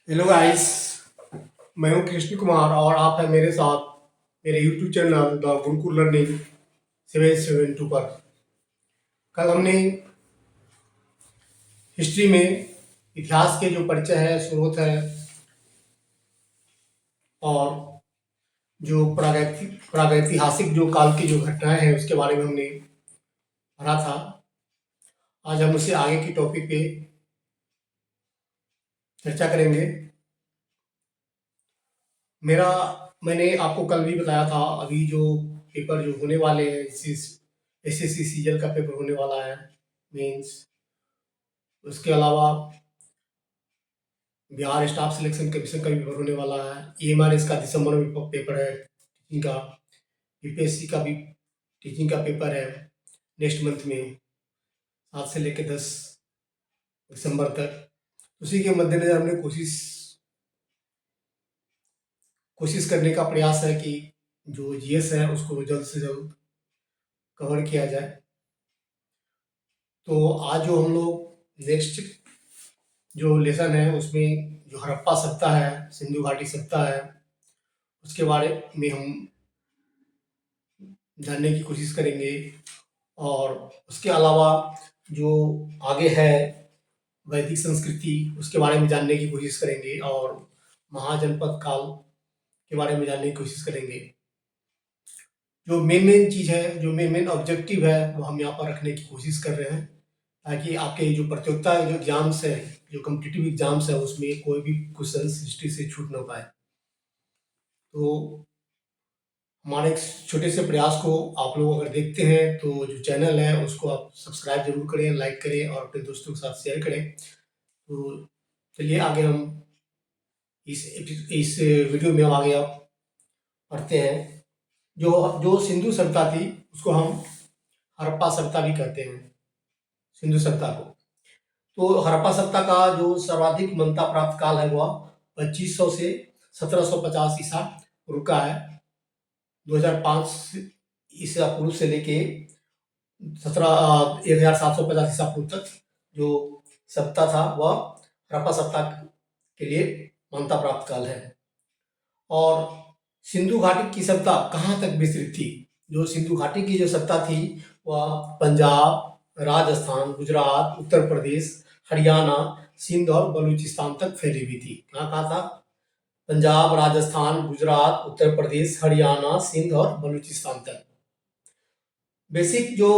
Hello guys. मैं हूं कृष्ण कुमार और आप हैं मेरे साथ मेरे YouTube channel the Gurukul learning 772 पर। कल हमने हिस्ट्री में इतिहास के जो परिचय है, स्रोत है और जो प्रागैतिहासिक जो काल की जो घटनाएं हैं उसके बारे में हमने पढ़ा था। आज हम उसे आगे की टॉपिक पे चर्चा करेंगे। मेरा मैंने आपको कल भी बताया था, अभी जो पेपर जो होने वाले हैं, एसएससी सीजल का पेपर होने वाला है, मीन्स उसके अलावा बिहार स्टाफ सिलेक्शन कमीशन का भी पेपर होने वाला है। ईएमआरएस का दिसंबर में पेपर है टीचिंग का। यूपीएससी का भी टीचिंग का पेपर है नेक्स्ट मंथ में, 7 से लेकर 10 दिसंबर तक। उसी के मद्देनजर हमने कोशिश करने का प्रयास है कि जो जीएस है उसको जल्द से जल्द कवर किया जाए। तो आज जो हम लोग नेक्स्ट जो लेसन है उसमें जो हड़प्पा सत्ता है, सिंधु घाटी सत्ता है, उसके बारे में हम जानने की कोशिश करेंगे। और उसके अलावा जो आगे है वैदिक संस्कृति, उसके बारे में जानने की कोशिश करेंगे और महाजनपद काल के बारे में जानने की कोशिश करेंगे। जो मेन चीज़ है, जो मेन ऑब्जेक्टिव है, वो हम यहाँ पर रखने की कोशिश कर रहे हैं ताकि आपके जो प्रतियोगिता जो एग्जाम्स है, जो कॉम्पिटिटिव एग्जाम्स है, उसमें कोई भी क्वेश्चन हिस्ट्री से छूट ना पाए। तो हमारे इस छोटे से प्रयास को आप लोग अगर देखते हैं तो जो चैनल है उसको आप सब्सक्राइब जरूर करें, लाइक करें और अपने दोस्तों के साथ शेयर करें। तो चलिए आगे हम इस वीडियो में हम आगे आप पढ़ते हैं। जो जो सिंधु सभ्यता थी उसको हम हड़प्पा सभ्यता भी कहते हैं, सिंधु सभ्यता को। तो हड़प्पा सभ्यता का जो सर्वाधिक मान्यता प्राप्त काल है वह 2500 से 1750 ईसा पूर्व का है। 2005 ईसा पूर्व से लेके 1750 ईसा पूर्व तक जो सत्ता था वह हड़प्पा सत्ता के लिए मान्यता प्राप्त काल है। और सिंधु घाटी की सत्ता कहाँ तक विस्तृत थी? जो सिंधु घाटी की जो सत्ता थी वह पंजाब, राजस्थान, गुजरात, उत्तर प्रदेश, हरियाणा, सिंध और बलूचिस्तान तक फैली हुई थी। कहाँ कहाँ था? पंजाब, राजस्थान, गुजरात, उत्तर प्रदेश, हरियाणा, सिंध और बलूचिस्तान तक। बेसिक जो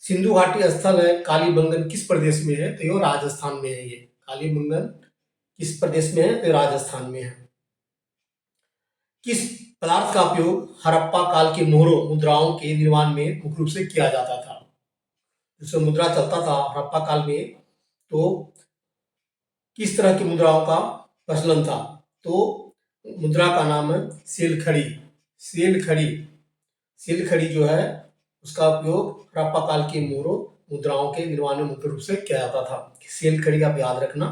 सिंधु घाटी स्थल है कालीबंगन किस प्रदेश में है? तो ये राजस्थान में है। ये कालीबंगन किस प्रदेश में है? तो राजस्थान में है। किस पदार्थ का उपयोग हड़प्पा काल के मोहरों मुद्राओं के निर्माण में मुख्य रूप से किया जाता था? जिससे मुद्रा चलता था हड़प्पा काल में, तो किस तरह की मुद्राओं का प्रचलन था? तो मुद्रा का नाम है सेलखड़ी। सेलखड़ी सेलखड़ी जो है उसका उपयोग हड़प्पा काल के मोहरों मुद्राओं के निर्माण में मुख्य रूप से किया जाता था। सेलखड़ी आप याद रखना।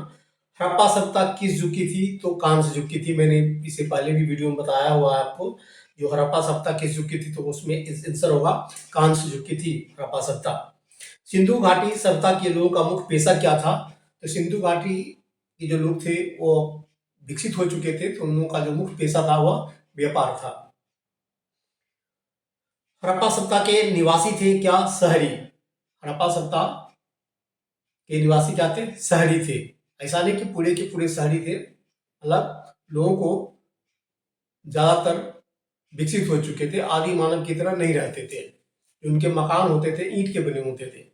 हड़प्पा सभ्यता किस युग की थी? तो कांस्य युग की थी। मैंने इससे पहले भी वीडियो में बताया हुआ है आपको। जो हड़प्पा सभ्यता किस युग की थी, तो उसमें आंसर होगा कांस्य युग की थी हड़प्पा सभ्यता। सिंधु घाटी सभ्यता के लोगों का मुख्य पेशा क्या था? तो सिंधु घाटी के जो लोग थे वो विकसित हो चुके थे, तो उन लोगों का जो मुख्य पेशा था वह व्यापार था। हड़प्पा सभ्यता के निवासी थे क्या शहरी? हड़प्पा सभ्यता के निवासी क्या थे? शहरी थे। ऐसा नहीं कि पूरे के पूरे शहरी थे, मतलब लोगों को ज्यादातर विकसित हो चुके थे, आदि मानव की तरह नहीं रहते थे। उनके मकान होते थे ईंट के बने होते थे।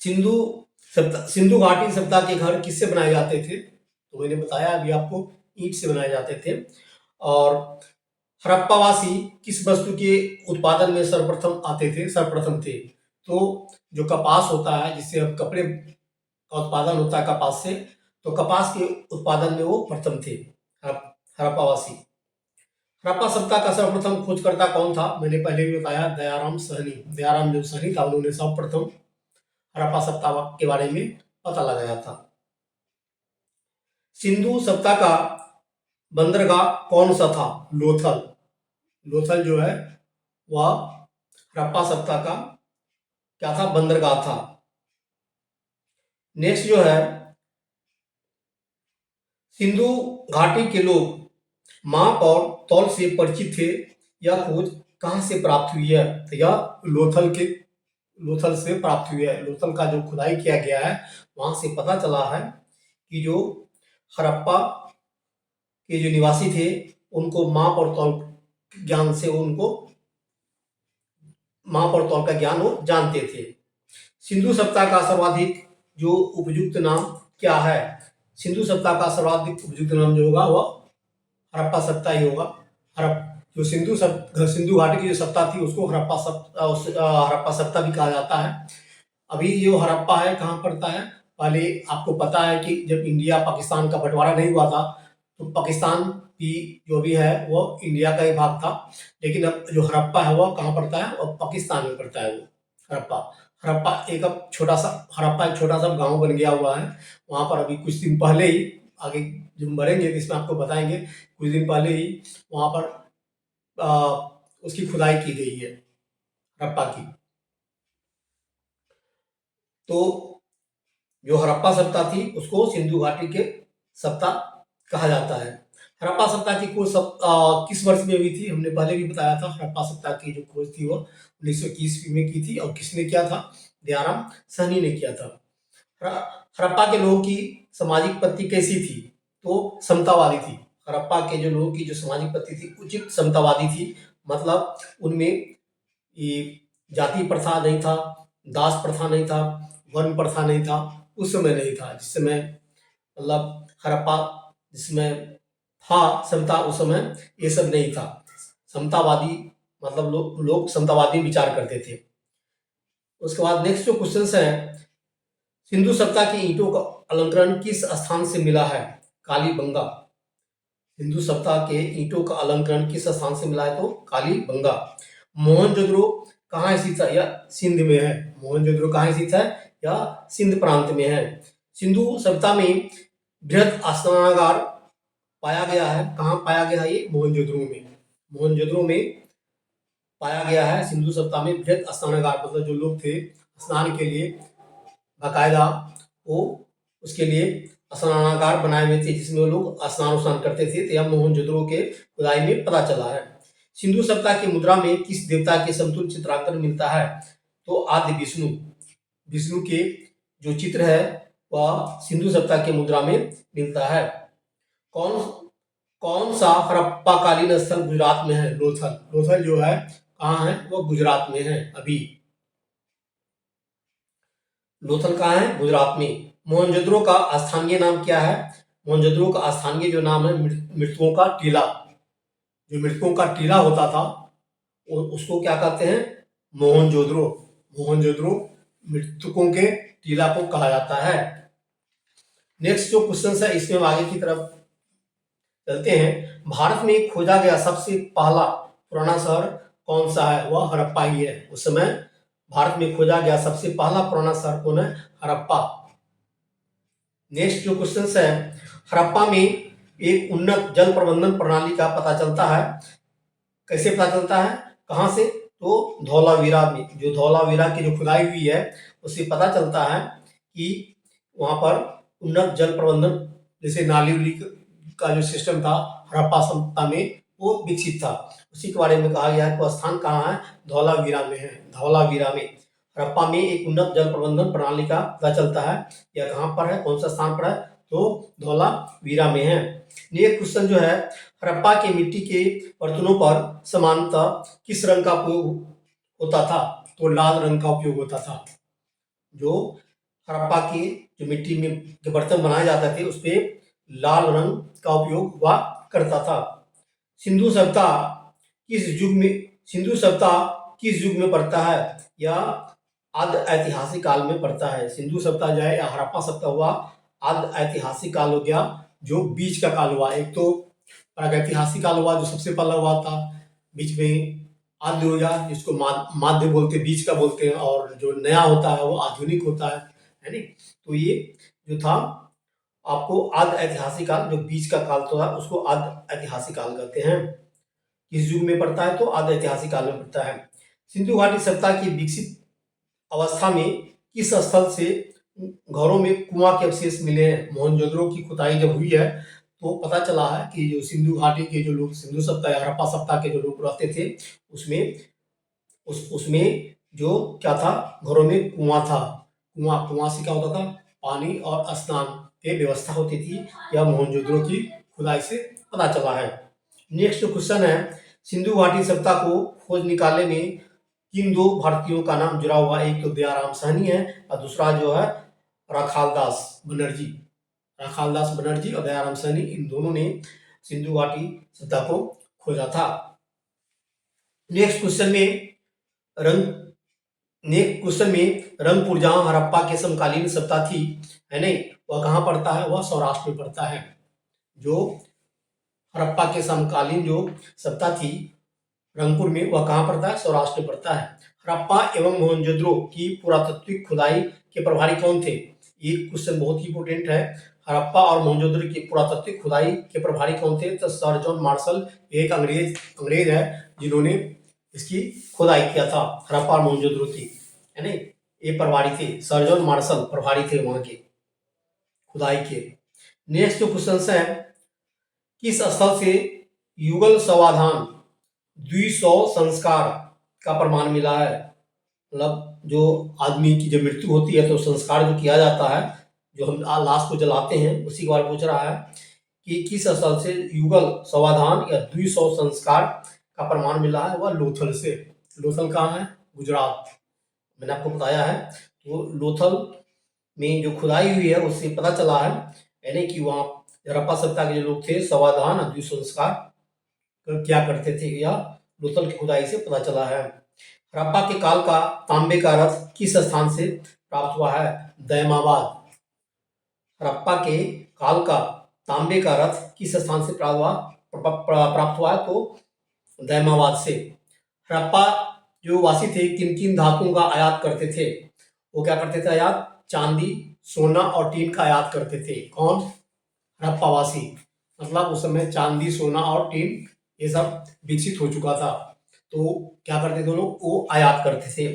सिंधु सिंधु घाटी सभ्यता के घर किससे बनाए जाते थे? तो मैंने बताया अभी आपको, ईंट से बनाए जाते थे। और हड़प्पावासी किस वस्तु के उत्पादन में सर्वप्रथम थे? तो जो कपास होता है, जिससे अब कपड़े का उत्पादन होता है कपास से, तो कपास के उत्पादन में वो प्रथम थे हड़प्पावासी। हड़प्पा सभ्यता का सर्वप्रथम खोजकर्ता कौन था? मैंने पहले भी बताया, दयाराम सहनी। दयाराम जो सहनी था उन्होंने सर्वप्रथम हड़प्पा सभ्यता के बारे में पता लगाया था। सिंधु सभ्यता का बंदरगाह कौन सा था? लोथल। लोथल जो है वह हड़प्पा सभ्यता का क्या था? बंदरगाह था। नेक्स्ट जो है, सिंधु घाटी के लोग माप और तौल से परिचित थे। यह खोज कहाँ से प्राप्त हुई है? तो यह लोथल से प्राप्त हुई है। लोथल का जो खुदाई किया गया है वहां से पता चला है कि जो हड़प्पा के जो निवासी थे उनको माप और तौल ज्ञान से उनको माप और तौल का ज्ञान वो जानते थे। सिंधु सभ्यता का सर्वाधिक जो उपयुक्त नाम क्या है? सिंधु सभ्यता का सर्वाधिक उपयुक्त नाम जो होगा वह हड़प्पा सभ्यता ही होगा। हड़प जो सिंधु घाटी की जो सभ्यता थी उसको हड़प्पा सभ्यता भी कहा जाता है। अभी जो हड़प्पा है कहाँ पड़ता है? पहले आपको पता है कि जब इंडिया पाकिस्तान का बंटवारा नहीं हुआ था तो पाकिस्तान भी जो भी है वो इंडिया का ही भाग था। लेकिन अब जो हड़प्पा है वो कहाँ पड़ता है? और पाकिस्तान में पड़ता है वो हड़प्पा। हड़प्पा एक छोटा सा गांव बन गया हुआ है। वहां पर अभी कुछ दिन पहले ही, आगे जब हम बढ़ेंगे तो इसमें आपको बताएंगे, कुछ दिन पहले ही वहां पर उसकी खुदाई की गई है हड़प्पा की। तो जो हड़प्पा सभ्यता थी उसको सिंधु घाटी के सभ्यता कहा जाता है। हड़प्पा सभ्यता की खोज किस वर्ष में हुई थी? हमने पहले भी बताया था। हड़प्पा सभ्यता की जो खोज थी वो 1921 ईस्वी में की थी। और किसने किया था? दयाराम साहनी ने किया था। हड़प्पा के लोगों की सामाजिक पत्ति कैसी थी? तो समतावादी थी। हड़प्पा के जो लोगों की जो सामाजिक पत्ति थी उचित समतावादी थी। मतलब उनमें ये जाति प्रथा नहीं था, दास प्रथा नहीं था, वर्ण प्रथा नहीं था। उस समय नहीं था जिस समय मतलब हड़प्पा जिसमें था समता, उस समय ये सब नहीं था। समतावादी मतलब लोग समतावादी विचार करते थे। उसके बाद नेक्स्ट जो क्वेश्चन है, सिंधु सभ्यता की ईंटों का अलंकरण किस स्थान से मिला है? कालीबंगा। सिंधु सभ्यता के ईंटों का अलंकरण किस स्थान से मिला है? तो कालीबंगा। मोहनजोदड़ो कहाँ स्थित है? यह सिंध में है। मोहनजोदड़ो कहाँ स्थित है? यह सिंध प्रांत में है। सिंधु सभ्यता में बृहद स्नानागार पाया गया है। कहाँ पाया गया है? ये मोहनजोदड़ो में। मोहनजोदड़ो में पाया गया है। सिंधु सभ्यता में बृहद स्नानागार मतलब जो लोग थे स्नान के लिए बाकायदा वो उसके लिए स्नानागार बनाए हुए थे जिसमें वो लोग स्नान करते थे। तो यह मोहनजोदड़ो के खुदाई में पता चला है। सिंधु सभ्यता की मुद्रा में किस देवता के समतुल्य चित्रांकन मिलता है? तो आदि विष्णु। विष्णु के जो चित्र है वह सिंधु सभ्यता की मुद्रा में मिलता है। कौन कौन सा हड़प्पाकालीन स्थल गुजरात में है? लोथल। लोथल जो है कहाँ है? वो गुजरात में है। अभी लोथल कहाँ है? गुजरात में। मोहनजोदड़ो का स्थानीय नाम क्या है? मोहनजोदड़ो का स्थानीय जो नाम है मृतकों का टीला। जो मृतकों का टीला होता था उसको क्या कहते हैं? मोहनजोदड़ो। मोहनजोदड़ो मृतकों के टीला को कहा जाता है। नेक्स्ट जो क्वेश्चन है इसमें हम आगे की तरफ चलते हैं। भारत में खोजा गया सबसे पहला पुराना शहर कौन सा है? वह हड़प्पा ही है। उस समय भारत में खोजा गया सबसे पहला पुराना शहर कौन है? हड़प्पा। नेक्स्ट जो क्वेश्चन है, हड़प्पा में एक उन्नत जल प्रबंधन प्रणाली का पता चलता है। कैसे पता चलता है? कहाँ से? तो धौलावीरा में। जो धौलावीरा की जो खुदाई हुई है उससे पता चलता है कि वहां पर उन्नत जल प्रबंधन जैसे नाली उली का जो सिस्टम था हड़प्पा सभ्यता में वो विकसित था। उसी के बारे में कहा गया है। तो स्थान कहाँ है? धौलावीरा में है। धौलावीरा में हड़प्पा में एक उन्नत जल प्रबंधन प्रणाली का पता चलता है। यह कहाँ पर है? कौन सा स्थान पर है? तो धौलावीरा में है। ये क्वेश्चन जो है, हड़प्पा के मिट्टी के बर्तनों पर सामान्यतः किस रंग का उपयोग होता था? तो लाल रंग का उपयोग होता था। जो हड़प्पा के जो मिट्टी में जो बर्तन बनाए जाते थे उस पर लाल रंग का उपयोग हुआ करता था। सिंधु सभ्यता सिंधु सभ्यता किस युग में पड़ता है? या आद्य ऐतिहासिक काल में पड़ता है। सिंधु सभ्यता जो है या हड़प्पा सभ्यता हुआ आद्य ऐतिहासिक काल हो गया, जो बीच का काल हुआ। एक तो प्रागैतिहासिक काल हुआ जो सबसे पहला हुआ था, बीच में आद्य हो गया जिसको माध्य बोलते बीच का बोलते हैं, और जो नया होता है वो आधुनिक होता है नहीं। तो ये जो था आपको आद्य ऐतिहासिक काल, जो बीच का काल था उसको आद्य ऐतिहासिक काल कहते हैं। किस युग में पड़ता है? तो आद्य ऐतिहासिक काल में पड़ता है। सिंधु घाटी सभ्यता की विकसित अवस्था में किस स्थल से घरों में कुआं के अवशेष मिले हैं। मोहनजोदड़ो की खुदाई जब हुई है तो पता चला है कि जो सिंधु घाटी के जो लोग, सिंधु सभ्यता या हड़प्पा सभ्यता के जो लोग रहते थे, उसमें उसमें जो क्या था, घरों में कुआं था। कुआं से क्या होता था, पानी और स्नान की व्यवस्था होती थी। यह मोहनजोदड़ो की खुदाई से पता चला है। नेक्स्ट क्वेश्चन है, सिंधु घाटी सभ्यता को खोज निकालने में किन दो भारतीयों का नाम जुड़ा हुआ है? एक तो दयाराम साहनी है और दूसरा जो है राखालदास बनर्जी। राखालदास बनर्जी और दयाराम साहनी, इन दोनों ने सिंधु घाटी सभ्यता को खोजा था। नेक्स्ट क्वेश्चन में रंग नेक्स्ट क्वेश्चन में रंगपुर, जहां हड़प्पा के समकालीन सभ्यता थी, है नहीं, वह कहाँ पड़ता है? वह सौराष्ट्र में पड़ता है। जो हड़प्पा के समकालीन जो सभ्यता थी रंगपुर में, वह कहाँ पड़ता है? सौराष्ट्र में पड़ता है। हड़प्पा एवं मोहनजोदड़ो की पुरातात्विक खुदाई के प्रभारी कौन थे? ये क्वेश्चन बहुत ही इंपोर्टेंट है। हड़प्पा और मोहनजोदड़ो की पुरातात्विक खुदाई के प्रभारी कौन थे? तो सर जॉन मार्शल, एक अंग्रेज है जिन्होंने इसकी खुदाई किया था, हड़प्पा और मोहनजोदड़ो की, है नहीं, ये प्रभारी थे। सर जॉन मार्शल प्रभारी थे वहां के खुदाई के। नेक्स्ट जो क्वेश्चन है, किस स्थल से युगल समाधान द्विसौ संस्कार का प्रमाण मिला है? मतलब जो आदमी की जब मृत्यु होती है तो संस्कार जो किया जाता है, जो हम लाश को जलाते हैं, उसी के बारे में पूछ रहा है कि किस स्थल से युगल समाधान या द्विसौ संस्कार का प्रमाण मिला है? वह लोथल से। लोथल कहाँ है? गुजरात, मैंने आपको बताया है। तो लोथल में जो खुदाई हुई है उससे पता चला है, यानी कि वहाँ हड़प्पा सभ्यता के जो लोग थे, समाधान और द्विसौ संस्कार क्या करते थे, या लोथल की खुदाई से पता चला है। हड़प्पा के काल का तांबे का रथ किस स्थान से प्राप्त हुआ है? दैमाबाद। हड़प्पा के काल का तांबे का रथ किस स्थान से प्राप्त हुआ है? तो दैमाबाद से। हड़प्पा जो वासी थे किन किन धातुओं का आयात करते थे? वो क्या करते थे आयात? चांदी, सोना और टीन का आयात करते थे। कौन? हड़प्पा वासी। मतलब उस समय चांदी, सोना और टीन ये सब विकसित हो चुका था, तो क्या करते थे लोग? वो आयात करते थे।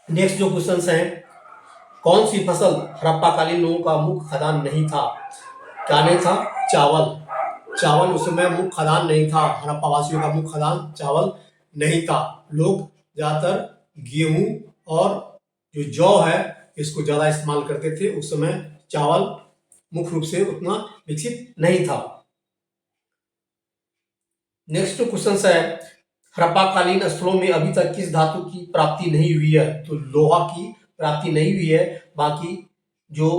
नेक्स्ट जो क्वेश्चन है, कौन सी फसल हड़प्पा कालीन लोगों का मुख्य खाद्यान्न नहीं था? क्या नहीं था? चावल। चावल उस समय मुख्य खाद्यान्न नहीं था। हड़प्पा वासियों का मुख्य खाद्यान्न चावल नहीं था। लोग ज्यादातर गेहूं और जो जौ है इसको ज्यादा इस्तेमाल करते थे। उस समय चावल मुख्य रूप से उतना विकसित नहीं था। नेक्स्ट क्वेश्चन है, हड़प्पा कालीन स्थलों में अभी तक किस धातु की प्राप्ति नहीं हुई है? तो लोहा की प्राप्ति नहीं हुई है। बाकी जो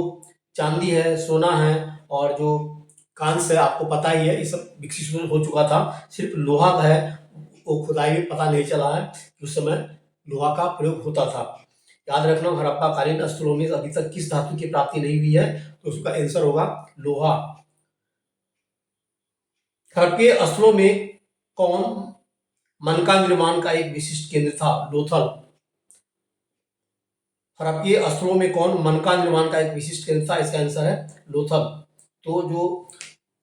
चांदी है, सोना है और जो कांस्य है, आपको पता ही है, ये सब विकसित हो चुका था। सिर्फ लोहा है वो खुदाई में पता नहीं चला है कि उस समय लोहा का प्रयोग होता था। याद रखना, हड़प्पा कालीन स्थलों में अभी तक किस धातु की प्राप्ति नहीं हुई है? तो उसका आंसर होगा लोहा। हड़प्पा स्थलों में कौन मन का निर्माण का एक विशिष्ट केंद्र था? लोथल। हड़प्पा स्थलों में कौन मन का निर्माण का एक विशिष्ट केंद्र था? इसका आंसर है लोथल। तो जो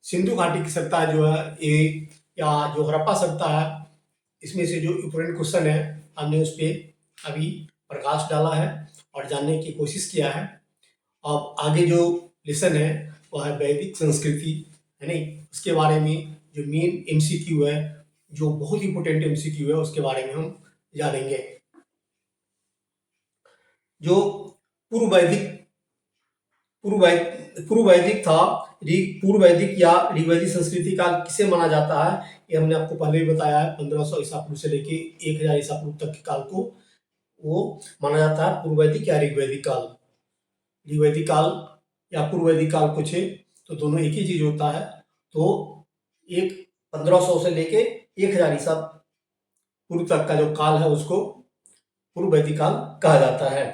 सिंधु घाटी की सभ्यता जो है ये, या जो हड़प्पा सभ्यता है, इसमें से जो इंपोर्टेंट क्वेश्चन है हमने उस पर अभी प्रकाश डाला है और जानने की कोशिश किया है। अब आगे जो लेसन है वह है वैदिक संस्कृति, है नहीं, उसके बारे में जो मेन एमसीक्यू है, जो बहुत इंपोर्टेंट एमसीक्यू है, उसके बारे में हम जानेंगे। जो पूर्व वैदिक पूर्व वैदिक था, पूर्व वैदिक या ऋग्वैदिक संस्कृति काल किसे माना जाता है? ये हमने आपको पहले भी बताया है। 1500 ईसा पूर्व से लेके 1000 ईसा पूर्व तक के काल को वो माना जाता है पूर्व वैदिक या ऋग्वैदिक काल। ऋग्वैदिक काल या पूर्व वैदिक काल पूछे तो दोनों एक ही चीज होता है। तो एक 1500 से लेके 1000 ईसा पूर्व तक का जो काल है उसको पूर्व वैदिक काल कहा जाता है।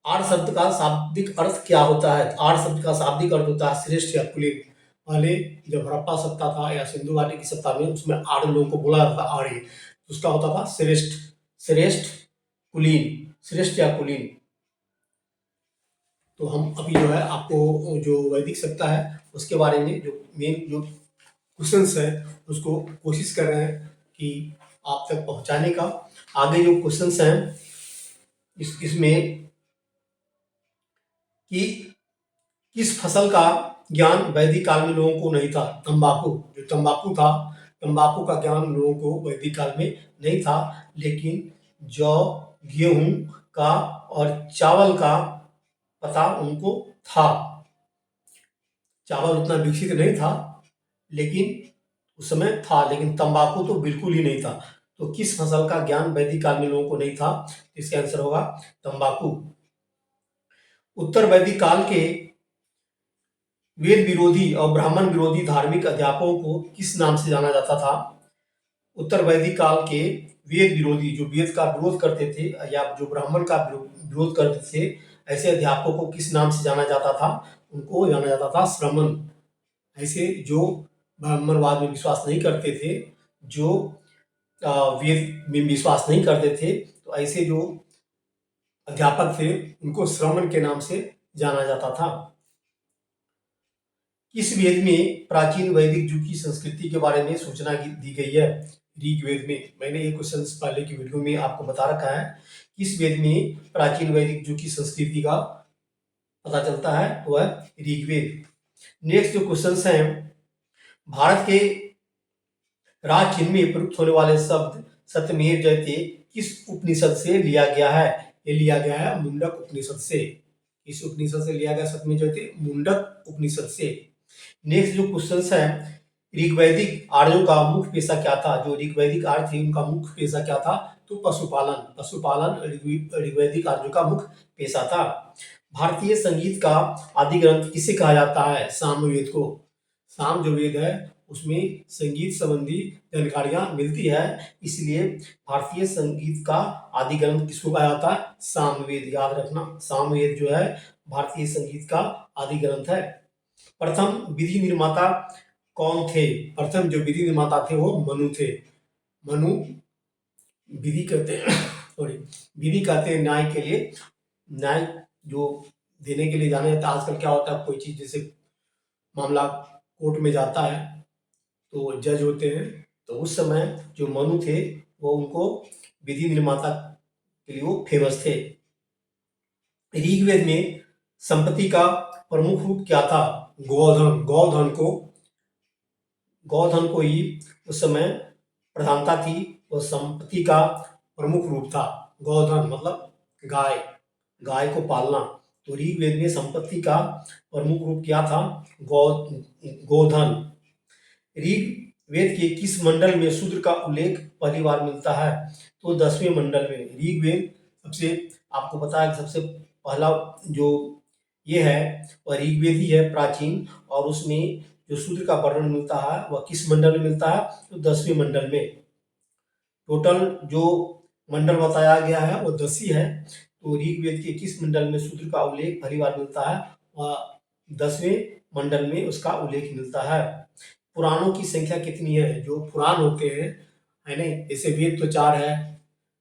आर्य शब्द का शाब्दिक अर्थ क्या होता है? आर्य शब्द का शाब्दिक अर्थ होता है श्रेष्ठ या कुलीन। पहले जब हड़प्पा सभ्यता था या सिंधु घाटी की सभ्यता में, उसमें आर्य लोगों को बोला जाता था आर्य, उसका होता था श्रेष्ठ, श्रेष्ठ, कुलीन, श्रेष्ठ या कुलीन। तो हम अभी जो है आपको जो वैदिक सभ्यता है उसके बारे में जो मेन जो क्वेश्चंस है उसको कोशिश कर रहे हैं कि आप तक पहुंचाने का। आगे जो क्वेश्चंस हैं इसमें कि किस फसल का ज्ञान वैदिक काल में लोगों को नहीं था? तंबाकू। जो तंबाकू था, तंबाकू का ज्ञान लोगों को वैदिक काल में नहीं था, लेकिन जौ, गेहूं का और चावल का पता उनको था। चावल उतना विकसित नहीं था, लेकिन उस समय था, लेकिन तंबाकू तो बिल्कुल ही नहीं था। तो किस फसल का ज्ञान वैदिक काल में लोगों को नहीं था? इसका आंसर होगा तंबाकू। उत्तर वैदिक काल के वेद विरोधी और ब्राह्मण विरोधी धार्मिक अध्यापकों को किस नाम से जाना जाता था? उत्तर वैदिक काल के वेद विरोधी, जो वेद का विरोध करते थे या जो ब्राह्मण का विरोध करते थे, ऐसे अध्यापकों को किस नाम से जाना जाता था? उनको जाना जाता था श्रमण। ऐसे जो ब्राह्मणवाद में विश्वास नहीं करते थे, जो वेद में विश्वास नहीं करते थे, तो ऐसे जो अध्यापक थे उनको श्रमण के नाम से जाना जाता था। किस वेद में प्राचीन वैदिक युग की संस्कृति के बारे में सूचना दी गई है? ऋग्वेद में। मैंने ये क्वेश्चन पहले की वीडियो में आपको बता रखा है। किस वेद में प्राचीन वैदिक युग की संस्कृति का पता चलता है? वो है ऋग्वेद। नेक्स्ट जो क्वेश्चन है, भारत के राज चिन्ह में प्रयुक्त होने वाले शब्द सत्यमेव जयते किस उपनिषद से लिया गया है? ये लिया गया है मुंडक उपनिषद से। इस उपनिषद से लिया गया सत्यमेव जयते मुंडक उपनिषद से। नेक्स्ट जो क्वेश्चन है, ऋग्वैदिक आर्यों का मुख्य पेशा क्या था? जो ऋग्वैदिक आर्य थे उनका मुख्य पेशा क्या था? तो पशुपालन। पशुपालन ऋग्वैदिक आर्यों का मुख्य पेशा था। भारतीय संगीत का आदि ग्रंथ किसे कहा जाता है? सामवेद को। साम जो वेद है उसमें संगीत संबंधी जानकारियां मिलती है, इसलिए भारतीय संगीत का आदि ग्रंथ किसको कहा जाता है? सामवेद। याद रखना, सामवेद जो है भारतीय संगीत का आदि ग्रंथ है। प्रथम विधि निर्माता कौन थे? प्रथम जो विधि निर्माता थे वो मनु थे। मनु विधि कहते हैं सॉरी विधि कहते हैं न्याय के लिए। न्याय जो देने के लिए जाने जाता है। आजकल क्या होता है, कोई चीज जैसे मामला कोर्ट में जाता है तो जज होते हैं, तो उस समय जो मनु थे वो उनको विधि निर्माता के लिए वो फेमस थे। ऋग्वेद में संपत्ति का प्रमुख रूप क्या था? गौधन। गौधन को ही उस समय प्रधानता थी, वो संपत्ति का प्रमुख रूप था। गौधन मतलब गाय, गाय को पालना। तो ऋग्वेद में संपत्ति का प्रमुख रूप क्या था? गोधन। ऋग्वेद के किस मंडल में शूद्र का उल्लेख पहली बार मिलता है? तो 10वें मंडल में। ऋग्वेद सबसे आपको पता है सबसे पहला जो ये है वह ऋग्वेद ही है प्राचीन, और उसमें जो शूद्र का वर्णन मिलता है वह किस मंडल में मिलता है? तो 10वें मंडल में। टोटल जो मंडल बताया गया है वो 10 ही है। तो ऋग्वेद के किस मंडल में शूद्र का उल्लेख पहली बार मिलता है? वह 10वें मंडल में उसका उल्लेख मिलता है। पुराणों की संख्या कितनी है? जो पुराण होते हैं, है नहीं, जैसे वेद तो 4 है,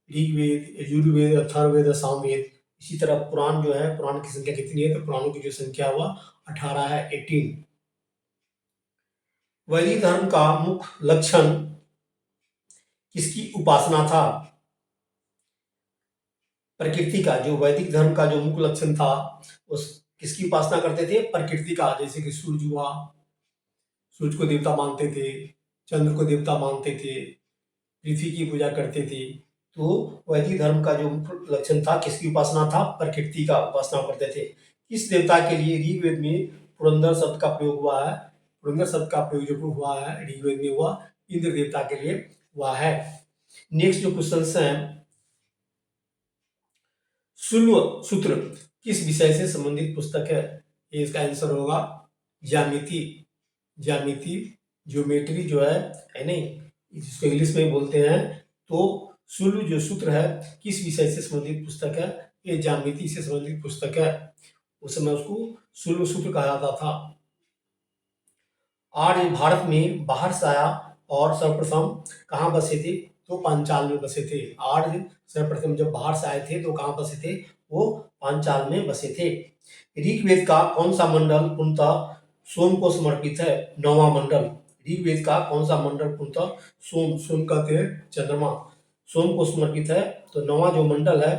ऋग्वेद, यजुर्वेद, अथर्ववेद, सामवेद। इसी तरह पुराण जो है, पुराण की संख्या कितनी है? तो पुराणों की जो संख्या हुआ 18 है, 18। वैदिक धर्म का मुख्य लक्षण किसकी उपासना था? प्रकृति का। जो वैदिक धर्म का जो मुख्य लक्षण था उस किसकी उपासना करते थे? प्रकृति का। जैसे कि सूर्य हुआ, सूर्य को देवता मानते थे, चंद्र को देवता मानते थे, पृथ्वी की पूजा करते थे। तो वैदिक धर्म का जो मुख्य लक्षण था किसकी उपासना था? प्रकृति का उपासना करते थे। किस देवता के लिए ऋग्वेद में पुरंदर शब्द का प्रयोग हुआ है? पुरंदर शब्द का प्रयोग जो हुआ है ऋग्वेद में हुआ इंद्र देवता के लिए हुआ है। नेक्स्ट जो क्वेश्चन है, शुल्व सूत्र किस विषय से संबंधित पुस्तक है? ये इसका आंसर होगा ज्यामिति। ज्यामिति, ज्योमेट्री जो है नहीं, जिसको इंग्लिश में बोलते हैं। तो शुल्व जो सूत्र है किस विषय से संबंधित पुस्तक है? ये ज्यामिति से संबंधित पुस्तक है। उस समय उसको शुल्व सूत्र कहा जाता था। आर्य भारत में बाहर से आया और सर्वप्रथम कहाँ बसे थे? तो पांचाल में बसे थे। आर्य सर्वप्रथम जब बाहर से आए थे तो कहाँ बसे थे? वो पांचाल में बसे थे। ऋग्वेद का कौन सा मंडल पूर्णतः सोम को समर्पित है? 9वां मंडल। ऋग्वेद का कौन सा मंडल पूर्णतः सोम कहते हैं चंद्रमा, सोम को समर्पित है। तो 9वां जो मंडल है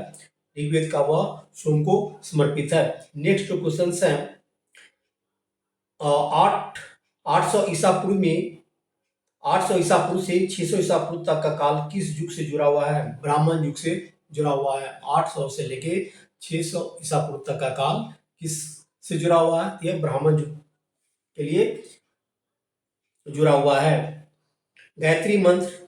ऋग्वेद का वह सोम को समर्पित है। नेक्स्ट जो क्वेश्चन है, 800 ईसा पूर्व में 800 ईसा पूर्व से 600 ईसा पूर्व तक का काल किस युग से जुड़ा हुआ है? ब्राह्मण युग से जुड़ा हुआ है। 800 से लेके 600 ईसा पूर्व तक का काल किस से जुड़ा हुआ है? यह ब्राह्मण युग के लिए जुड़ा हुआ है। गायत्री मंत्र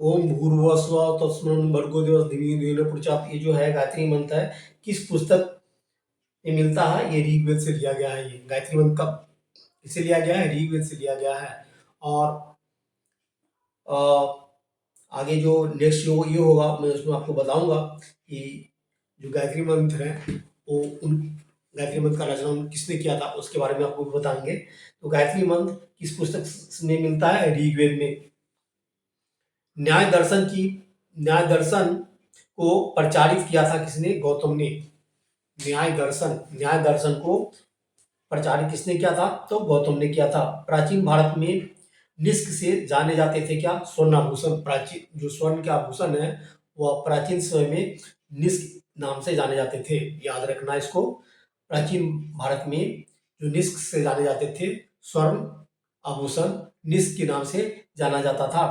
ओम भूर्भुवः स्वः तत्सवितुर्वरेण्यं भर्गो देवस्य धीमहि धियो यो न प्रचोदयात्, ये जो है गायत्री मंत्र है, किस पुस्तक में मिलता है? ये ऋग्वेद से लिया गया है। ये गायत्री मंत्र का किससे लिया गया है? ऋग्वेद से लिया गया है। और आगे जो नेक्स्ट जो ये होगा मैं उसमें आपको बताऊंगा कि जो गायत्री मंत्र है वो उन गायत्री मंत्र का रचना किसने किया था उसके बारे में आपको बताएंगे। तो गायत्री मंत्र किस पुस्तक में मिलता है? ऋग्वेद में। न्याय दर्शन को प्रचारित किया था किसने? गौतम ने। न्याय दर्शन को प्रचारित किसने किया था? तो गौतम ने किया था। प्राचीन भारत में निष्क से जाने जाते थे क्या? स्वर्णाभूषण। प्राचीन जो स्वर्ण के आभूषण है वह प्राचीन समय में निष्क नाम से जाने जाते थे। याद रखना इसको। प्राचीन भारत में जो निष्क से जाने जाते थे स्वर्ण आभूषण निष्क के नाम से जाना जाता था।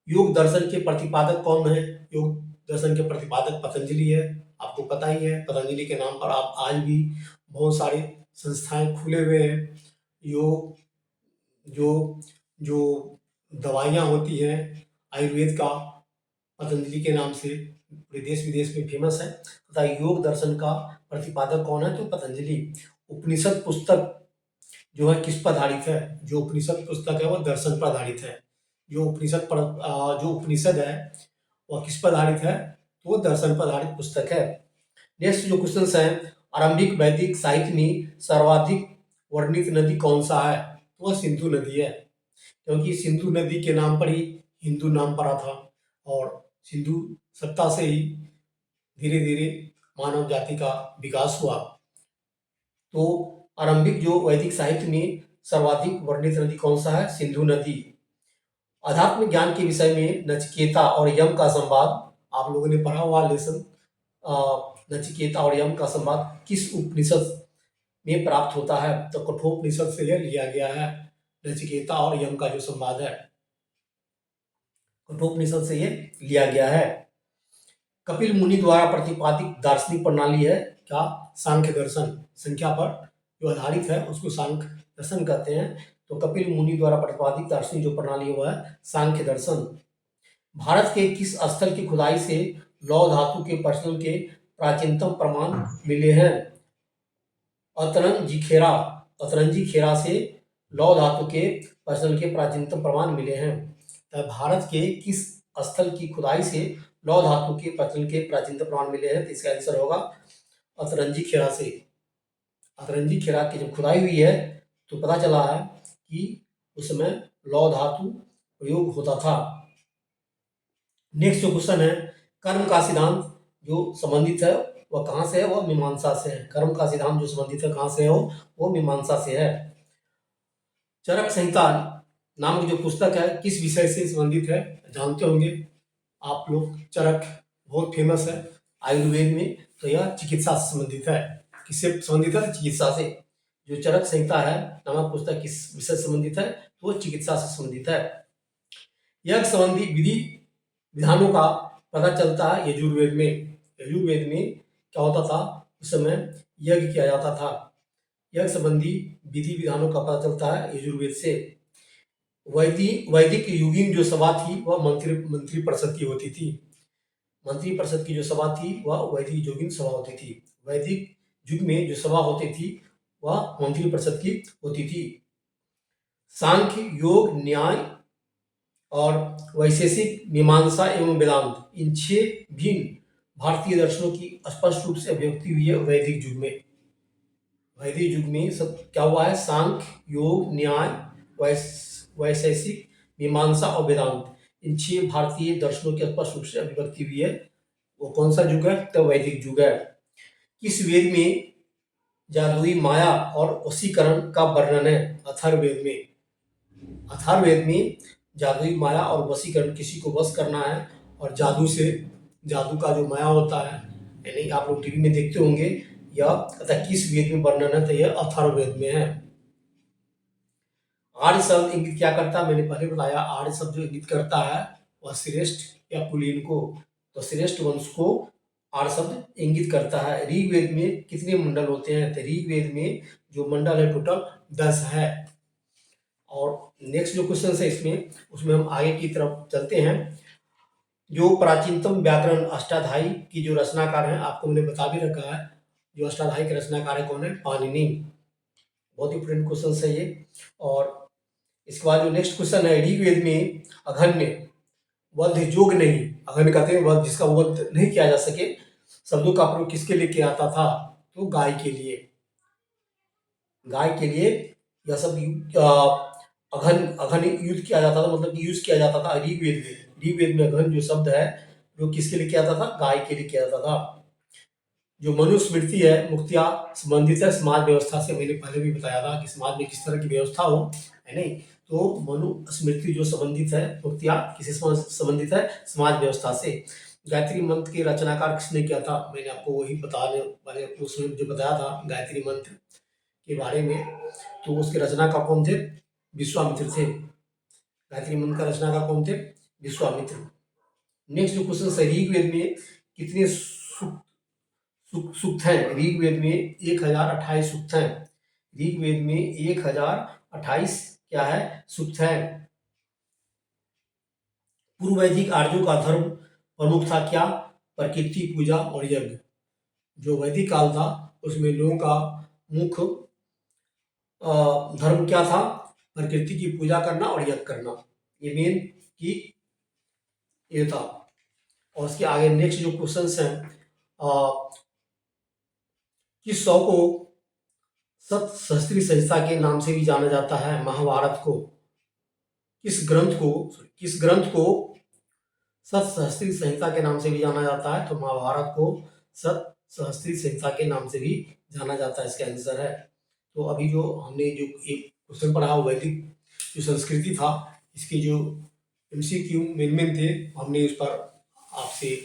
योग दर्शन के प्रतिपादक कौन है? योग दर्शन के प्रतिपादक पतंजलि है। आपको पता ही है पतंजलि के नाम पर आप आज भी बहुत सारे संस्थाएं खुले हुए हैं। योग जो जो दवाइयाँ होती हैं आयुर्वेद का पतंजलि के नाम से पूरे देश विदेश में फेमस है। तथा योग दर्शन का प्रतिपादक कौन है? तो पतंजलि। उपनिषद पुस्तक जो है किस पर आधारित है? जो उपनिषद पुस्तक है वह दर्शन पर आधारित है। जो उपनिषद है वह किस पर आधारित है? तो वो दर्शन पर आधारित पुस्तक है। नेक्स्ट जो क्वेश्चन है, आरंभिक वैदिक साहित्य में सर्वाधिक वर्णित नदी कौन सा है? तो वह सिंधु नदी है, क्योंकि सिंधु नदी के नाम पर ही हिंदू नाम पड़ा था और सिंधु सत्ता से ही धीरे धीरे मानव जाति का विकास हुआ। तो आरंभिक जो वैदिक साहित्य में सर्वाधिक वर्णित नदी कौन सा है? सिंधु नदी। अध्यात्म ज्ञान के विषय में नचिकेता और यम का संवाद आप लोगों ने पढ़ा हुआ लेसन। नचिकेता और यम का संवाद किस उपनिषद में प्राप्त होता है? तो कठोपनिषद से यह लिया गया है। नचिकेता और यम का जो संवाद है कठोपनिषद से ये लिया गया है। कपिल मुनि द्वारा प्रतिपादित दार्शनिक प्रणाली है क्या? सांख्य दर्शन। संख्या पर जो आधारित है उसको सांख्य दर्शन कहते हैं। तो कपिल मुनि द्वारा प्रतिपादित दार्शनिक जो प्रणाली है वह है सांख्य दर्शन। भारत के किस स्थल की खुदाई से लौह धातु के प्रचलन के प्राचीनतम प्रमाण मिले हैं? अतरंजी खेरा से लौह धातु के प्रचलन के प्राचीनतम प्रमाण मिले हैं। तो भारत के किस स्थल की खुदाई से लौह धातु के प्रचलन के प्राचीनतम प्रमाण मिले हैं? तो इसका आंसर होगा अतरंजी खेरा से। अतरंजी खेरा की जब खुदाई हुई है तो पता चला है कि उस समय लौह धातु प्रयोग होता था। नेक्स्ट जो क्वेश्चन है, कर्म का सिद्धांत जो संबंधित है वह कहाँ से है? वह मीमांसा से है। कर्म का सिद्धांत जो संबंधित है कहाँ से है? वो मीमांसा से है। चरक संहिता नामक जो पुस्तक है किस विषय से संबंधित है? जानते होंगे आप लोग। चरक बहुत फेमस है आयुर्वेद में, तो यह चिकित्सा से संबंधित है। किससे संबंधित है? चिकित्सा से। जो चरक संहिता है नामक पुस्तक किस विषय से संबंधित है? तो वो चिकित्सा से संबंधित है। यज्ञ संबंधी विधि विधानों का पता चलता है यजुर्वेद में। यजुर्वेद में क्या होता था? उस समय यज्ञ किया जाता था। यज्ञ संबंधी विधि विधानों का पता चलता है यजुर्वेद से। वैदिक युगीन जो सभा थी वह मंत्री परिषद की होती थी। मंत्री परिषद की जो सभा थी वह वैदिक योगिन सभा होती थी। वैदिक युग में जो सभा होती थी वह मंत्री परिषद की होती थी। सांख्य, योग, न्याय और वैशेषिक, मीमांसा एवं वेदांत, इन 6 भिन्न भारतीय दर्शनों की स्पष्ट रूप से अभिव्यक्ति हुई है वैदिक युग में। वैदिक युग में सब क्या हुआ है? सांख्य, योग, न्याय, वैशेषिक, मीमांसा और वेदांत, इन 6 भारतीय दर्शनों की स्पष्ट रूप से अभिव्यक्ति हुई है। वो कौन सा युग है? तो वैदिक युग है। किस वेद में जादुई माया और वशीकरण का वर्णन है? अथर्ववेद में। अथर्ववेद में जादुई माया और वशीकरण, किसी को वश करना है और जादू का जो माया होता है यानी आप लोग टीवी में देखते होंगे। यह अतः किस वेद में वर्णन है, तो यह अथर्ववेद में है। आर्य शब्द इंगित क्या करता है, मैंने पहले बताया। आर्य शब्द जो इंगित करता है वह श्रेष्ठ या कुलीन को, तो श्रेष्ठ वंश को आर्य शब्द इंगित करता है। ऋग्वेद में कितने मंडल होते हैं, तो ऋग्वेद में जो मंडल है टोटल 10 है। और नेक्स्ट जो क्वेश्चन है इसमें, उसमें हम आगे की तरफ चलते हैं। जो प्राचीनतम व्याकरण अष्टाध्यायी की जो रचनाकार हैं, आपको मैंने बता भी रखा है। जो अष्टाध्यायी के रचनाकार है कौन है, पाणिनि। बहुत इंपोर्टेंट क्वेश्चन है ये। और इसके बाद जो नेक्स्ट क्वेश्चन है, ऋग्वेद में अघन्य वध जोग नहीं, अघन्य कहते हैं वध जिसका वध नहीं किया जा सके, शब्दों का प्रयोग किसके लिए किया जाता था, तो गाय के लिए। गाय के लिए यह सब अघन अघन यूज किया जाता था, मतलब यूज किया जाता था ऋग्वेद में। ऋग्वेद में अघन जो शब्द है जो किसके लिए किया जाता था, गाय के लिए किया जाता था। जो मनुस्मृति है मुक्तिया संबंधित है समाज व्यवस्था से, मैंने पहले भी बताया था कि समाज में किस तरह की व्यवस्था हो, है नहीं। तो मनुस्मृति जो संबंधित है मुक्तिया किससे संबंधित है, समाज व्यवस्था से। गायत्री मंत्र के रचनाकार किसने किया था, मैंने आपको वही बताने वाले उसमें जो बताया था गायत्री मंत्र के बारे में, तो उसके रचनाकार कौन थे, विश्वामित्र थे। गायत्री मंत्र का रचनाकार कौन थे, विश्वामित्र। नेक्स्ट जो क्वेश्चन है, ऋग्वेद में कितने सूक्त हैं, ऋग्वेद में 1028 सूक्त हैं। ऋग्वेद में 1028 क्या है, सूक्त है। पूर्व वैदिक आर्यों का धर्म प्रमुख था क्या, प्रकृति पूजा और यज्ञ। जो वैदिक काल था उसमें लोगों का मुख्य धर्म क्या था, प्रकृति की पूजा करना और यज्ञ करना, ये मेन की ये था। और उसके आगे नेक्स्ट जो क्वेश्चंस हैं, किस सौ को सतसहस्त्री संहिता के नाम से भी जाना जाता है, महाभारत को किस ग्रंथ को सतसहस्त्री संहिता के नाम से भी जाना जाता है, तो महाभारत को सतसहस्त्री संहिता के नाम से भी जाना जाता है, इसका आंसर है। तो अभी जो हमने जो एक क्वेश्चन पढ़ा वैदिक जो संस्कृति था, इसके जो एमसीक्यू मेन थे हमने उस पर आपसे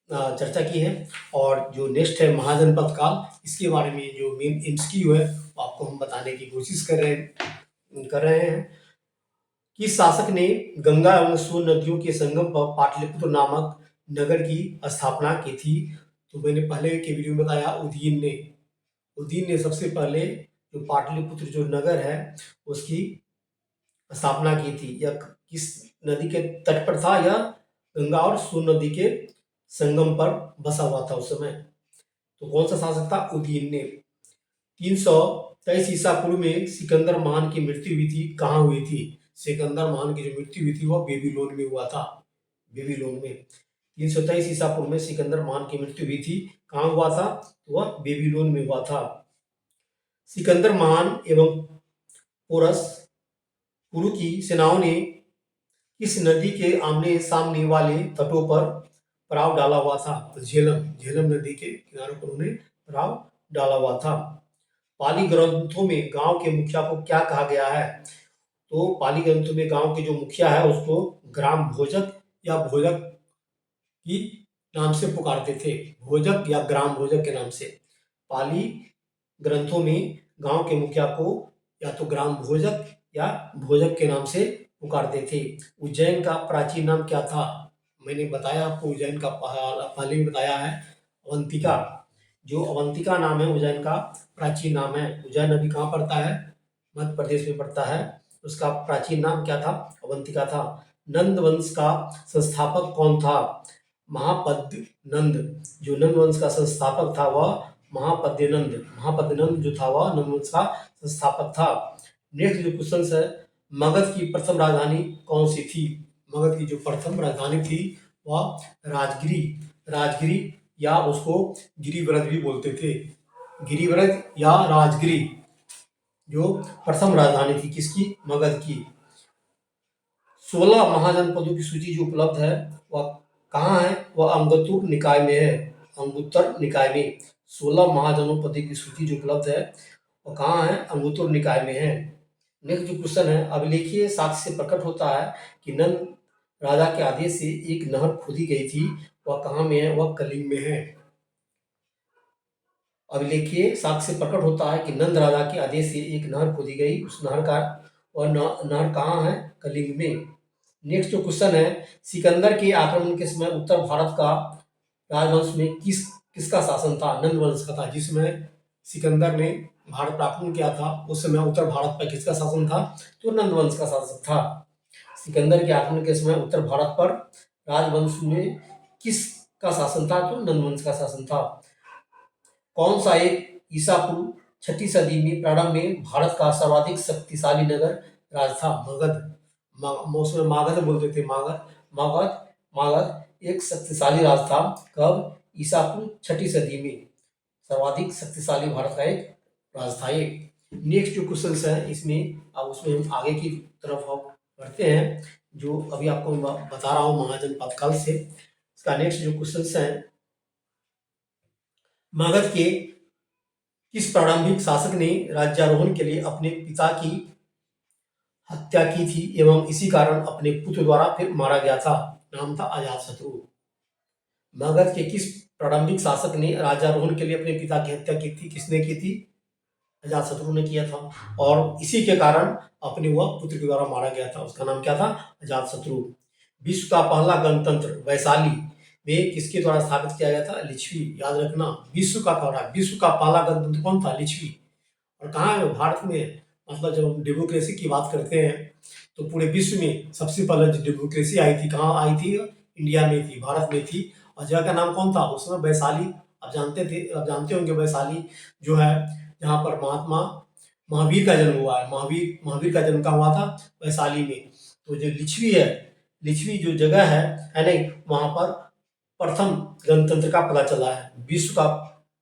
चर्चा की है। और जो नेक्स्ट है महाजनपद काल, इसके बारे में जो मेन एमसीक्यू है वो आपको हम बताने की कोशिश कर रहे हैं। किस शासक ने गंगा एवं सोन नदियों के संगम पर पाटलिपुत्र नामक नगर की स्थापना की थी, तो मैंने पहले के वीडियो में बताया उदयन ने सबसे पहले जो पाटलिपुत्र जो नगर है उसकी स्थापना की थी। यह किस नदी के तट पर था, यह गंगा और सोन नदी के संगम पर बसा हुआ था उस समय। तो कौन सा शासक था, उदयन ने। 323 ईसा पूर्व में सिकंदर महान की मृत्यु हुई थी, कहाँ हुई थी, सिकंदर महान की जो मृत्यु हुई थी वह बेबीलोन में हुआ था, बेबीलोन में। 323 ईसा पूर्व में सिकंदर महान की मृत्यु हुई थी, कहाँ हुआ था, तो वह बेबीलोन में हुआ था। सिकंदर महान एवं पोरस कुरु की सेनाओं ने किस नदी के आमने सामने वाले तटों पर पड़ाव डाला हुआ था, तो झेलम नदी के किनारों पर उन्हें पड़ाव डाला हुआ था। पाली ग्रंथों में गांव के मुखिया को क्या कहा गया है, तो पाली ग्रंथों में गांव के जो मुखिया है उसको ग्राम भोजक या भोजक की नाम से पुकारते थे, भोजक या ग्राम भोजक के नाम से। पाली ग्रंथों में गांव के मुखिया को या तो ग्राम भोजक या भोजक के नाम से पुकारते थे। उज्जैन का प्राचीन नाम क्या था, मैंने बताया आपको उज्जैन का पहले भी बताया है, अवंतिका। जो अवंतिका नाम है उज्जैन का प्राचीन नाम है। उज्जैन अभी कहाँ पड़ता है, मध्य प्रदेश में पड़ता है। उसका प्राचीन नाम क्या था, अवंतिका था। नंद वंश का संस्थापक कौन था, महापद्य नंद। जो नंद वंश का संस्थापक था वह महापद्यनंद जो था वह नंद वंश का संस्थापक था। नेक्स्ट जो क्वेश्चन है, मगध की प्रथम राजधानी कौन सी थी, मगध की जो प्रथम राजधानी थी वह राजगिरी या उसको गिरिव्रत भी बोलते थे, गिरिव्रत या राजगिरी जो प्रथम राजधानी थी किसकी, मगध की। 16 महाजनपदों की सूची जो उपलब्ध है वह कहाँ है, वह अंगुत्तर निकाय में है, अंगुत्तर निकाय में। 16 महाजनपदों की सूची जो उपलब्ध है वह कहाँ है, अंगुत्तर निकाय में है। नेक्स्ट जो क्वेश्चन है, अभिलेखीय साक्ष्य से प्रकट होता है कि नंद राजा के आदेश से एक नहर खोदी गई थी, वह कहाँ में है, वह कलिंग में है। अब लिखिए, साक्ष्य से प्रकट होता है कि नंद राजा के आदेश से एक नहर खोदी गई। उस नहर का नहर कहाँ है? कलिंग में। नेक्स्ट जो क्वेश्चन है, सिकंदर के आक्रमण के समय उत्तर भारत का राजवंश में किसका शासन था? नंद वंश का था। जिसमें सिकंदर ने भारत पर आक्रमण किया था, उस समय उत्तर भारत पर किसका शासन था? तो नंद वंश का शासन था। सिकंदर के आक्रमण के समय उत्तर भारत पर राजवंश में किसका शासन था? तो नंद वंश का शासन था। कौन सा एक ईसा पूर्व छठी सदी में प्रारंभ में भारत का सर्वाधिक शक्तिशाली नगर राज था? मगध। उसमें मागध बोलते थे, मगध। मगध एक शक्तिशाली राज था। कब? ईसा पूर्व छठी सदी में सर्वाधिक शक्तिशाली भारत का एक राज था ये। नेक्स्ट जो क्वेश्चन है इसमें, अब उसमें हम आगे की तरफ हम बढ़ते हैं, जो अभी आपको मैं बता रहा हूँ महाजनपद काल से। इसका नेक्स्ट जो क्वेश्चन है, मगध के किस प्रारंभिक शासक ने राज्यारोहण के लिए अपने पिता की हत्या की थी एवं इसी कारण अपने पुत्र द्वारा फिर मारा गया था? नाम था अजातशत्रु। मगध के किस प्रारंभिक शासक ने राज्यारोहण के लिए अपने पिता की हत्या की थी? किसने की थी? अजातशत्रु ने किया था। और इसी के कारण अपने वह पुत्र के द्वारा मारा गया था। उसका नाम क्या था? अजातशत्रु। विश्व का पहला गणतंत्र वैशाली में किसके द्वारा स्थापित किया गया था? लिच्छवी। याद रखना, विश्व का कह रहा है, विश्व का पहला गणतंत्र कौन था? लिच्छवी। और कहाँ है? भारत में। मतलब जब हम डेमोक्रेसी की बात करते हैं तो पूरे विश्व में सबसे पहले जो डेमोक्रेसी आई थी, कहाँ आई थी? इंडिया में थी, भारत में थी। और जगह का नाम कौन था? उस समय वैशाली। आप जानते होंगे वैशाली जो है, जहाँ पर महात्मा महावीर का जन्म हुआ है। महावीर का जन्म कहाँ हुआ था? वैशाली में। तो जो लिच्छवी है, लिच्छवी जो जगह है नहीं, वहाँ पर प्रथम गणतंत्र का पता चला है। विश्व का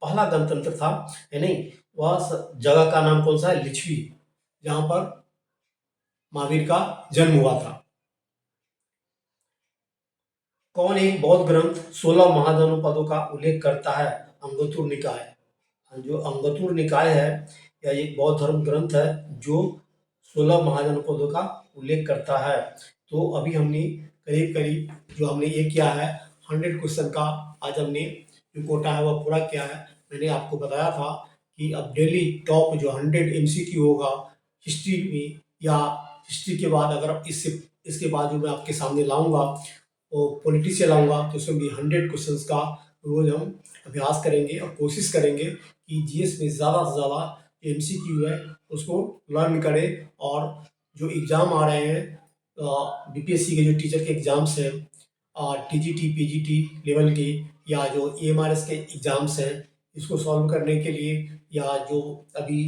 पहला गणतंत्र था, है नहीं, वह जगह का नाम कौन सा है? लिच्छवी, जहाँ पर महावीर का जन्म हुआ था। कौन एक बौद्ध ग्रंथ 16 महाजनपदों का उल्लेख करता है? अंगुत्तर निकाय। जो अंगुत्तर निकाय है, यह एक बौद्ध धर्म ग्रंथ है जो 16 महाजनपदों का उल्लेख करता है। तो अभी हमने करीब करीब जो हमने ये किया है 100 क्वेश्चन का, आज हमने जो कोटा है वह पूरा किया है। मैंने आपको बताया था कि अब डेली टॉप जो 100 एमसीक्यू होगा हिस्ट्री में, या हिस्ट्री के बाद अगर इसके बाद जो मैं आपके सामने लाऊंगा वो पॉलिटी से लाऊंगा, तो उसमें भी 100 क्वेश्चंस का रोज हम अभ्यास करेंगे और कोशिश करेंगे कि जीएस में ज़्यादा से ज़्यादा एमसीक्यू है उसको लर्न करें। और जो एग्ज़ाम आ रहे हैं बीपीएससी के, जो टीचर के एग्ज़ाम्स हैं, टीजीटी पीजीटी लेवल के, या जो एएमआरएस के एग्ज़ाम्स हैं, इसको सॉल्व करने के लिए, या जो अभी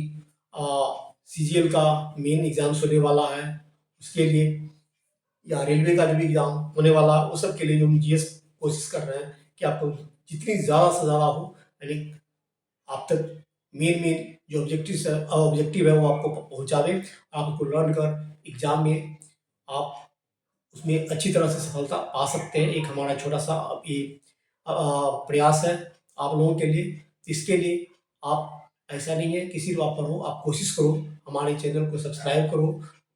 सीजीएल का मेन एग्ज़ाम्स होने वाला है उसके लिए, या रेलवे का जो भी एग्जाम होने वाला है, उस सब के लिए जो हम जीएस कोशिश कर रहे हैं कि आपको जितनी ज़्यादा से ज़्यादा हो, यानी आप तक मेन मेन जो ऑब्जेक्टिव है वो आपको पहुंचा दें। आप उसको लर्न कर एग्जाम में आप उसमें अच्छी तरह से सफलता पा सकते हैं। एक हमारा छोटा सा ये प्रयास है आप लोगों के लिए। इसके लिए आप, ऐसा नहीं है किसी बात पर हो, आप कोशिश करो हमारे चैनल को सब्सक्राइब करो,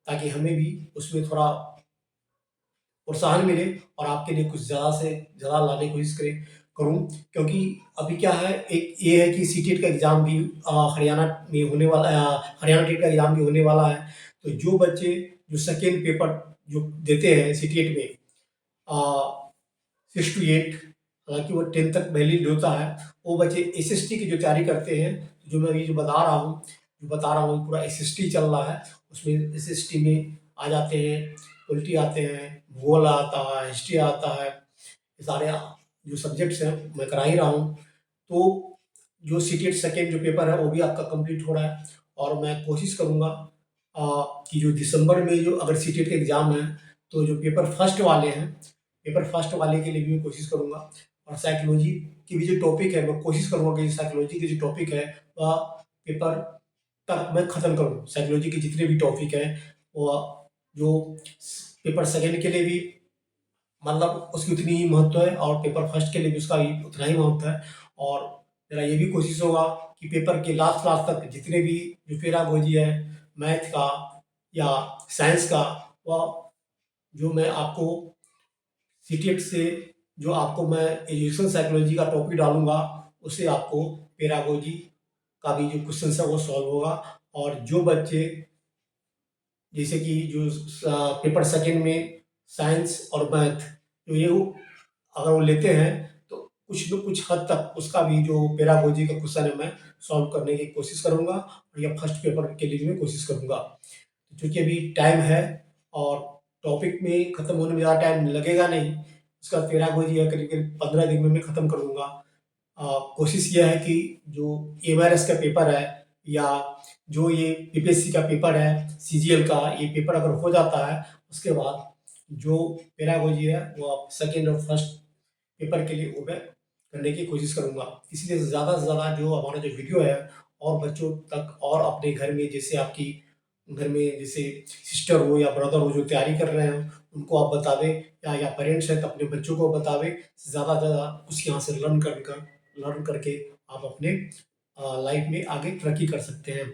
ताकि हमें भी उसमें थोड़ा प्रोत्साहन मिले और आपके लिए कुछ ज़्यादा से ज़्यादा लाने की कोशिश करूँ। क्योंकि अभी क्या है, एक ये है कि सीटेट का एग्ज़ाम भी हरियाणा में होने वाला है, हरियाणा टेट का एग्ज़ाम भी होने वाला है। तो जो बच्चे जो सेकेंड पेपर जो देते हैं सीटेट में 6 to 8, हालांकि वो 10 तक वैलिड होता है, वो बच्चे एसएसटी की जो तैयारी करते हैं, जो मैं अभी जो बता रहा हूँ पूरा एसएसटी चल रहा है, उसमें एसएसटी में आ जाते हैं, पॉलिटी आते हैं, भूगोल आता है, हिस्ट्री आता है, ये सारे जो सब्जेक्ट्स हैं मैं करा ही रहा हूँ। तो जो सीटेट सेकेंड जो पेपर है वो भी आपका कंप्लीट हो रहा है। और मैं कोशिश करूँगा कि जो दिसंबर में जो अगर सीटेट के एग्ज़ाम है, तो जो पेपर फर्स्ट वाले हैं, पेपर फर्स्ट वाले के लिए भी मैं कोशिश करूँगा। और साइकोलॉजी की भी जो टॉपिक है, मैं कोशिश करूँगा कि साइकोलॉजी की जो टॉपिक है वह पेपर तक मैं ख़त्म करूँ। साइकोलॉजी के जितने भी टॉपिक हैं वह जो पेपर सेकेंड के लिए भी मतलब उसकी उतनी ही महत्व है, और पेपर फर्स्ट के लिए भी उसका ही उतना ही महत्व है। और मेरा ये भी कोशिश होगा कि पेपर के लास्ट लास्ट तक जितने भी जो पेडागोजी है, मैथ का या साइंस का, वह जो मैं आपको सीटेट से जो आपको मैं एजुकेशन साइकोलॉजी का टॉपिक डालूंगा, उससे आपको पेडागोजी का भी जो क्वेश्चन है वो सॉल्व होगा। और जो बच्चे जैसे कि जो पेपर सेकंड में साइंस और मैथ जो ये अगर वो लेते हैं तो कुछ न कुछ हद तक उसका भी जो पेडागोजी का क्वेश्चन है मैं सॉल्व करने की कोशिश करूंगा, और या फर्स्ट पेपर के लिए भी मैं कोशिश करूंगा। क्योंकि अभी टाइम है और टॉपिक में खत्म होने में ज़्यादा टाइम लगेगा नहीं। उसका पेडागोजी है करीब करीब 15 दिन में मैं खत्म कर दूंगा। कोशिश यह है कि जो एमआरएस का पेपर है या जो ये पीपीएससी का पेपर है, सीजीएल का ये पेपर अगर हो जाता है, उसके बाद जो पेडागोजी है वो आप सेकंड और फर्स्ट पेपर के लिए वो मैं करने की कोशिश करूँगा। इसलिए ज़्यादा से ज़्यादा जो हमारा जो वीडियो है और बच्चों तक और अपने घर में जैसे आपकी घर में जैसे सिस्टर हो या ब्रदर हो जो तैयारी कर रहे हैं, उनको आप बतावें, या पेरेंट्स हैं तो अपने बच्चों को बतावें। ज़्यादा से ज़्यादा कुछ यहाँ से लर्न करके आप अपने लाइफ में आगे तरक्की कर सकते हैं।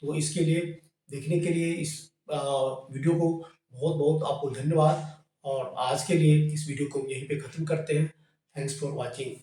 तो इसके लिए देखने के लिए इस वीडियो को बहुत-बहुत आपको धन्यवाद, और आज के लिए इस वीडियो को यहीं पे ख़त्म करते हैं। Thanks for watching.